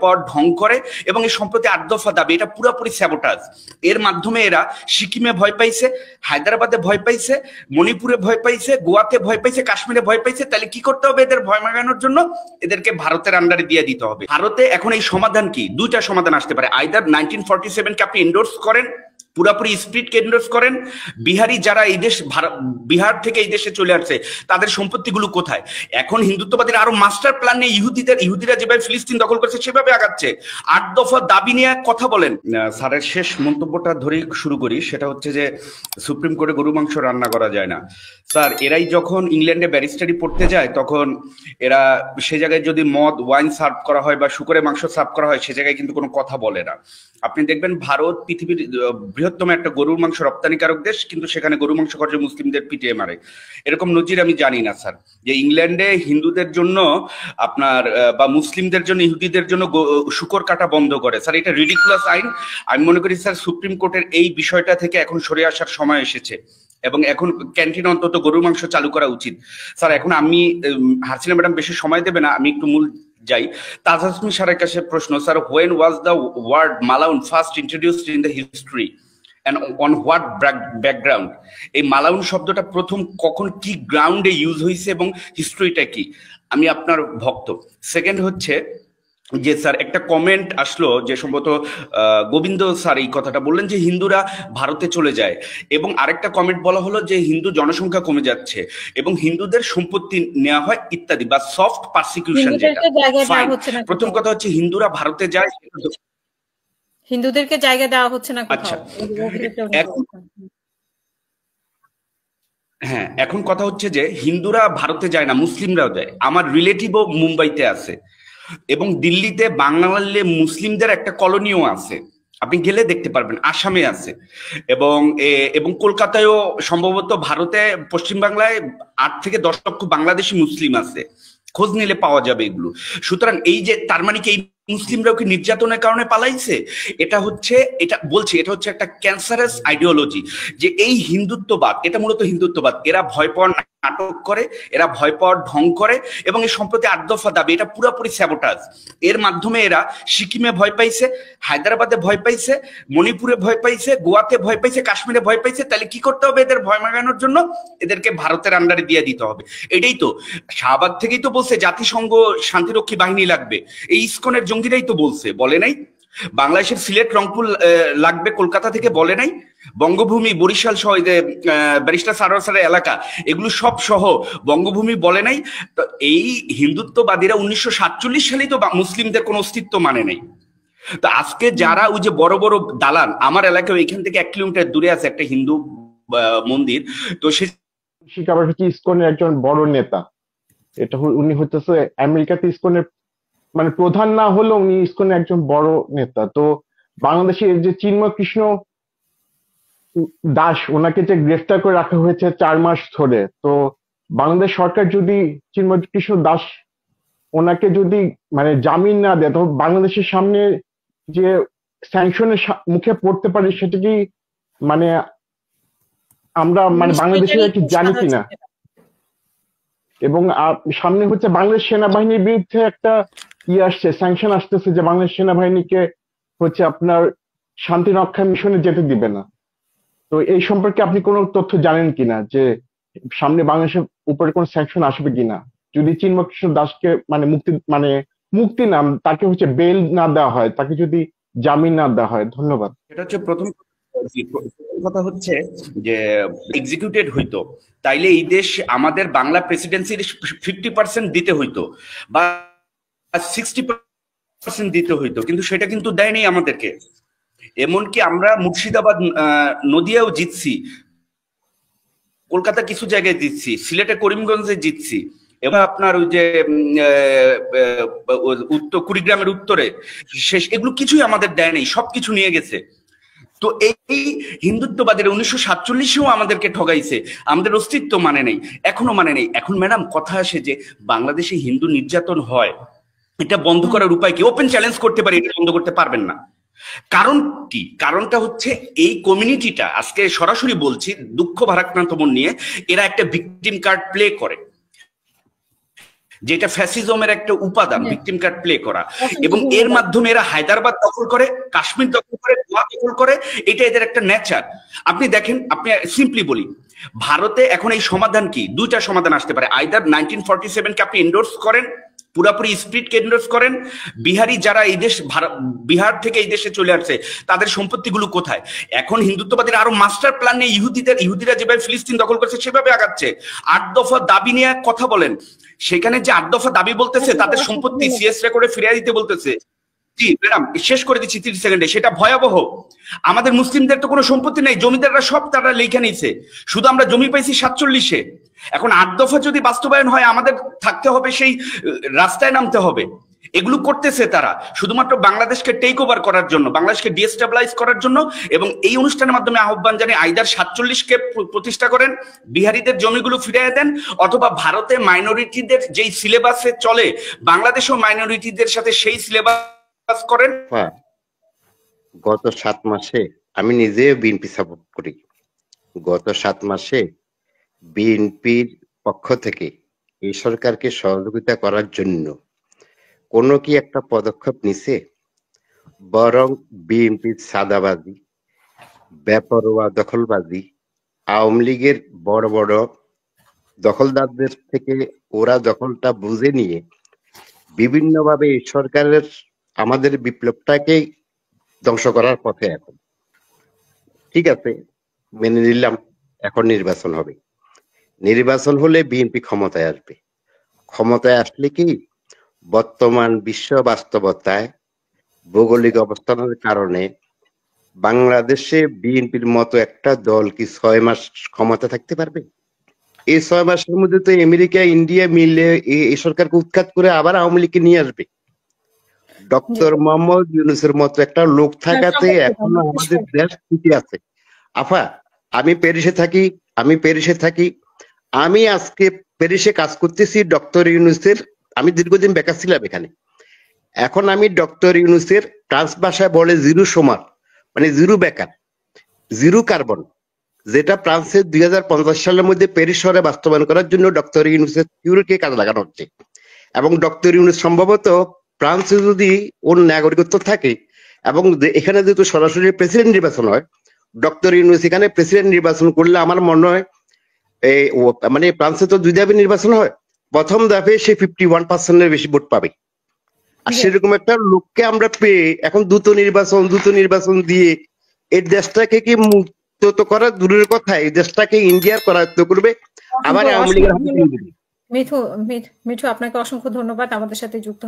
পর ঢং করে এবং এই সম্প্রতি ৮ দফা দাবি এটা পুরোপুরি স্যাবোটাজ। এর মাধ্যমে এরা সিকিমে ভয় পাইছে, হায়দ্রাবাদে ভয় পাইছে, মণিপুরে ভয় পাইছে, গোয়াতে ভয় পাইছে, কাশ্মীরে ভয় পাইছে। তাহলে কি করতে হবে এদের ভয় মাগানোর জন্য? এদেরকে ভারতের আন্ডারে দিয়ে দিতে হবে। ভারতে এখন এই সমাধান কি? দুইটা সমাধান আসতে পারে। আইদার 1947 কে আপনি এন্ডোর্স করেন, পুরাপুরি স্পিরিটকে এন্ডোর্স করেন। বিহারি যারা এই দেশ বিহার থেকে এই দেশে চলে আসছে তাদের সম্পত্তিগুলো কোথায়? এখন হিন্দুত্ববাদীরা আরো মাস্টার প্ল্যান নিয়ে ইহুদিরা যেভাবে ফিলিস্তিন দখল করছে সেভাবে আগাচ্ছে। ৮ দফা দাবি নিয়ে কথা বলেন। স্যারের শেষ মন্তব্যটা ধরেই শুরু করি, সেটা হচ্ছে যে সুপ্রিম কোর্টে গরু মাংস রান্না করা যায় না। স্যার, এরাই যখন ইংল্যান্ডে ব্যারিস্টারি পড়তে যায় তখন এরা সে জায়গায় যদি মদ ওয়াইন সার্ভ করা হয় বা শুকরের মাংস সার্ভ করা হয় সে জায়গায় কিন্তু কোনো কথা বলে না। আপনি দেখবেন ভারত পৃথিবীর বৃহত্তম একটা গরুর মাংস রপ্তানিকারক দেশ, কিন্তু সেখানে গরু মাংস খরচে মুসলিমদের পিটিয়ে মারে। এরকম নজির আমি জানি না স্যার, যে ইংল্যান্ডে হিন্দুদের জন্য আপনার বা মুসলিমদের জন্য ইহুদিদের জন্য শুকর কাটা বন্ধ করে। স্যার, এটা রিডিকুলাস আইন। আমি মনে করি স্যার সুপ্রিম কোর্টের এই বিষয়টা থেকে এখন সরে আসার সময় এসেছে এবং এখন ক্যান্টিন অন্তত গরুর মাংস চালু করা উচিত। স্যার, এখন আমি হাসিনা ম্যাডাম বেশি সময় দেবে না, আমি একটু মূল যাই। তাজহাসমি স্যারের কাছে প্রশ্ন, sir, when was the word মালাউন first introduced in the history and on what background? এই মালাউন শব্দটা প্রথম কখন কি গ্রাউন্ডে ইউজ হয়েছে এবং হিস্ট্রিটা কি? আমি আপনার ভক্ত। সেকেন্ড হচ্ছে যে স্যার একটা কমেন্ট আসলো যে সম্ভবত গোবিন্দ স্যার এই কথাটা বললেন যে হিন্দুরা ভারতে চলে যায়, এবং আরেকটা কমেন্ট বলা হলো যে হিন্দু জনসংখ্যা কমে যাচ্ছে এবং হিন্দুদের সম্পত্তি নেওয়া হয় ইত্যাদি, বা সফট পারসিকিউশন। যেটা প্রথম কথা হচ্ছে হিন্দুরা ভারতে যায়, হিন্দুদেরকে জায়গা দেওয়া হচ্ছে না। আচ্ছা, হ্যাঁ, এখন কথা হচ্ছে যে হিন্দুরা ভারতে যায় না, মুসলিমরাও যায়। আমার রিলেটিভও মুম্বাইতে আছে এবং দিল্লিতে বাঙালি মুসলিমদের একটা কলোনিও আছে, আপনি গেলে দেখতে পারবেন। আসামে আছে এবং কলকাতায়ও সম্ভবত, ভারতে পশ্চিমবাংলায় ৮ থেকে ১০ লক্ষ বাংলাদেশি মুসলিম আছে, খোঁজ নিলে পাওয়া যাবে এগুলো। সুতরাং এই যে তার মানে কি এই মুসলিমরাও কি নির্যাতনের কারণে পালাইছে? এটা হচ্ছে একটা ক্যান্সারাস আইডিওলজি যে এই হিন্দুত্ববাদ, এটা মূলত হিন্দুত্ববাদ। এরা ভয় পাওয়ার নাটক করে, এরা ভয় পাওয়ার ঢং করে এবং এই সম্প্রতি ৮ দফা দাবি এটা পুরোপুরি স্যাবোটাজ। এর মাধ্যমে এরা সিকিমে ভয় পাইছে, হায়দ্রাবাদে ভয় পাইছে, মণিপুরে ভয় পাইছে, গোয়াতে ভয় পাইছে, কাশ্মীরে ভয় পাইছে। তাহলে কি করতে হবে এদের ভয় মাগানোর জন্য? এদেরকে ভারতের আন্ডারে দিয়ে দিতে হবে। এটাই তো শাহবাগ থেকেই তো বলছে জাতিসংঘ শান্তিরক্ষী বাহিনী লাগবে, এই ইসকনের জঙ্গিরাই তো বলছে, বলে নাই? বাংলাদেশের সিলেট রংপুর লাগবে কলকাতা থেকে বলে নাই? বঙ্গভূমি বরিশাল সহ ব্যারিস্টার সারোয়ার স্যারের এলাকা এগুলো সব সহ বঙ্গভূমি বলে নাই? তো এই হিন্দুত্ববাদীরা 1947 সালেই তো মুসলিমদের কোনো অস্তিত্ব মানে নাই। তো আজকে যারা ওই যে বড় বড় দালান, আমার এলাকায় এখান থেকে 1 কিলোমিটার দূরে আছে একটা হিন্দু মন্দির, তো সে ইসকনের একজন বড় নেতা। এটা উনি হইতেছে আমেরিকাতে ইসকনের মানে প্রধান না হলেও উনি ইসকনের একজন বড় নেতা। তো বাংলাদেশের যে চিন্ময় কৃষ্ণ দাস, ওনাকে যে গ্রেফতার করে রাখা হয়েছে 4 মাস ধরে, তো বাংলাদেশ সরকার যদি চিন্ময় কৃষ্ণ দাস ওনাকে যদি মানে জামিন না দেয়, তো বাংলাদেশের সামনে যে স্যাংশনের মুখে পড়তে পারে সেটা কি মানে আমরা মানে বাংলাদেশের কি জানি কিনা? এবং সামনে হচ্ছে বাংলাদেশ সেনাবাহিনীর বিরুদ্ধে একটা আসছে, স্যাংশন আসতেছে যে বাংলাদেশ সেনাবাহিনীকে হচ্ছে আপনার শান্তি রক্ষা মিশনে যেতে দিবে না। তো এই সম্পর্কে আপনি কোনো তথ্য জানেন কিনা যে সামনে বাংলাদেশের উপরে কোনো স্যাংশন আসবে কিনা যদি চিন্ময় কৃষ্ণ দাসকে মানে মুক্তি না, তাকে হচ্ছে বেল না দেওয়া হয়, তাকে যদি জামিন না দেওয়া হয়? ধন্যবাদ। এটা হচ্ছে প্রথম কথা হচ্ছে যে এক্সিকিউটেড হইতো, তাইলে এই দেশ আমাদের বাংলা প্রেসিডেন্সির 50% দিতে হইতো বা 60% দিতে হইতো, কিন্তু সেটা কিন্তু দেয়নি আমাদেরকে। এমনকি আমরা মুর্শিদাবাদ নদিয়াও জিতছি, কলকাতা কিছু জায়গায় জিতছি, সিলেটে করিমগঞ্জে জিতছি, এবং আপনার ওই যে উত্তর কুড়িগ্রামের উত্তরে শেষ, এগুলো কিছুই আমাদের দেয় নেই, সবকিছু নিয়ে গেছে। তো এই হিন্দুত্ববাদীরা 1947-এও আমাদেরকে ঠগাইছে, আমাদের অস্তিত্ব মানে নেই, এখনো মানে নেই। এখন ম্যাডাম কথা আসে যে বাংলাদেশে হিন্দু নির্যাতন হয়, এটা বন্ধ করার উপায় কি? ওপেন চ্যালেঞ্জ করতে পারি, এটা বন্ধ করতে পারবেন না। কারণ কি? কারণটা হচ্ছে এই কমিউনিটিটা, আজকে সরাসরি বলছি দুঃখ ভারাক্রান্ত মন নিয়ে, এরা একটা ভিকটিম কার্ড প্লে করে। যেটা ফ্যাসিজমের একটা উপাদান, হ্যাঁ। ভিকটিম কার্ড প্লে করা। অসংখ্য এবং এর ধন্যবাদ। মাধ্যমে এরা হায়দ্রাবাদ দখল করে, কাশ্মীর দখল করে, গোয়া দখল করে, এটা এদের একটা নেচার। আপনি দেখেন, আপনি সিম্পলি বলি, ভারতে এখন এই সমাধান কি? দুইটা সমাধান আসতে পারে। আইদার 1947 কে আপনি এন্ডোর্স করেন, পুরাপুরি স্পিরিটকে এন্ডোর্স করেন। বিহারি যারা এই দেশ, বিহার থেকে এই দেশে চলে আসছে, তাদের সম্পত্তিগুলো কোথায়? এখন হিন্দুত্ববাদীরা আরো মাস্টার প্ল্যান নিয়ে ইহুদিরা যেভাবে ফিলিস্তিন দখল করছে সেভাবে আগাচ্ছে। 8 দফা দাবি নিয়ে কথা বলেন, সেখানে যে 8 দফা দাবি বলতেছে তাদের সম্পত্তি সিএস রেকর্ডে ফিরিয়ে দিতে বলতেছে। জি ম্যাডাম, শেষ করে দিচ্ছি 30 সেকেন্ডে। সেটা ভয়াবহ। আমাদের মুসলিমদের তো কোনো সম্পত্তি নেই, জমিদাররা সব তারা লেখা নিছে, শুধু আমরা জমি পাইছি 47-এ। এখন 8 দফা যদি বাস্তবায়ন হয়, আমাদের থাকতে হবে সেই রাস্তায় নামতে হবে। এগুলো করতেছে তারা শুধুমাত্র বাংলাদেশকে টেক ওভার করার জন্য, বাংলাদেশকে ডিস্টেবলাইজ করার জন্য। এবং এই অনুষ্ঠানের মাধ্যমে আহ্বান জানিয়ে আইদার 47-কে প্রতিষ্ঠা করেন, বিহারিদের জমিগুলো ফিরিয়ে দেন, অথবা ভারতে মাইনরিটিদের যেই সিলেবাসে চলে, বাংলাদেশও মাইনরিটিদের সাথে সেই সিলেবাস করেন। গত 7 মাসে আমি নিজেও বিএনপি সাপোর্ট করি। গত 7 মাসে বিএনপির পক্ষ থেকে এই সরকারকে সহযোগিতা করার জন্য কোনো কি একটা পদক্ষেপ নিছে? বরং বিএনপির সাদাবাজি, বেপরোয়া দখলবাজি, আওয়ামী লীগের বড় বড় দখলদারদের থেকে ওরা দখলটা বুঝে নিয়ে বিভিন্নভাবে এই সরকারের আমাদের বিপ্লবটাকে ধ্বংস করার পথে। এখন ঠিক আছে, মেনে নিলাম, এখন নির্বাচন হবে। নির্বাচন হলে বিএনপি ক্ষমতায় আসবে। ক্ষমতায় আসলে কি বর্তমান বিশ্ব বাস্তবতায় ভৌগোলিক অবস্থানের কারণে বাংলাদেশে বিএনপির মতো একটা দল কি 6 মাস ক্ষমতা থাকতে পারবে? এই 6 মাসের মধ্যে তো আমেরিকা ইন্ডিয়া মিলে এই সরকারকে উৎখাত করে আবার আওয়ামী লীগকে নিয়ে আসবে। ডক্টর মোহাম্মদ ইউনূসের মতো একটা লোক থাকাতে এখনো আমাদের দেশ টিকে আছে। আফা, আমি প্যারিসে থাকি। আমি আজকে প্যারিসে কাজ করতেছি ডক্টর ইউনূসের। আমি দীর্ঘদিন বেকার ছিলাম এখানে। এখন আমি ডক্টর ইউনূসের ফ্রান্স ভাষায় বলে জিরো সমান, মানে জিরো বেকার, জিরো কার্বন, যেটা ফ্রান্সের 2050 সালের মধ্যে প্যারিস শহরে বাস্তবায়ন করার জন্য ডক্টর ইউনূসের থিওরিকে কাজে লাগানো হচ্ছে। এবং ডক্টর ইউনূস সম্ভবত ফ্রান্সে যদি ওর নাগরিকত্ব থাকে এবং এখানে যেহেতু সরাসরি প্রেসিডেন্ট নির্বাচন হয়, ডক্টর ইউনূস এখানে প্রেসিডেন্ট নির্বাচন করলে আমার মনে হয় মানে ফ্রান্সে তো 2 ধাপে নির্বাচন হয়, প্রথম ধাপে সে 51%-এর বেশি ভোট পাবে। আর সেরকম একটা লোককে আমরা পেয়ে এখন দ্রুত নির্বাচন দিয়ে এই দেশটাকে কি মুক্ত করা দূরের কথা, এই দেশটাকে ইন্ডিয়ার করায়ত্ত করবে, আবার আওয়ামী লীগের হাতে তুলে দিবে। মিঠু, আপনাকে অসংখ্য ধন্যবাদ আমাদের সাথে যুক্ত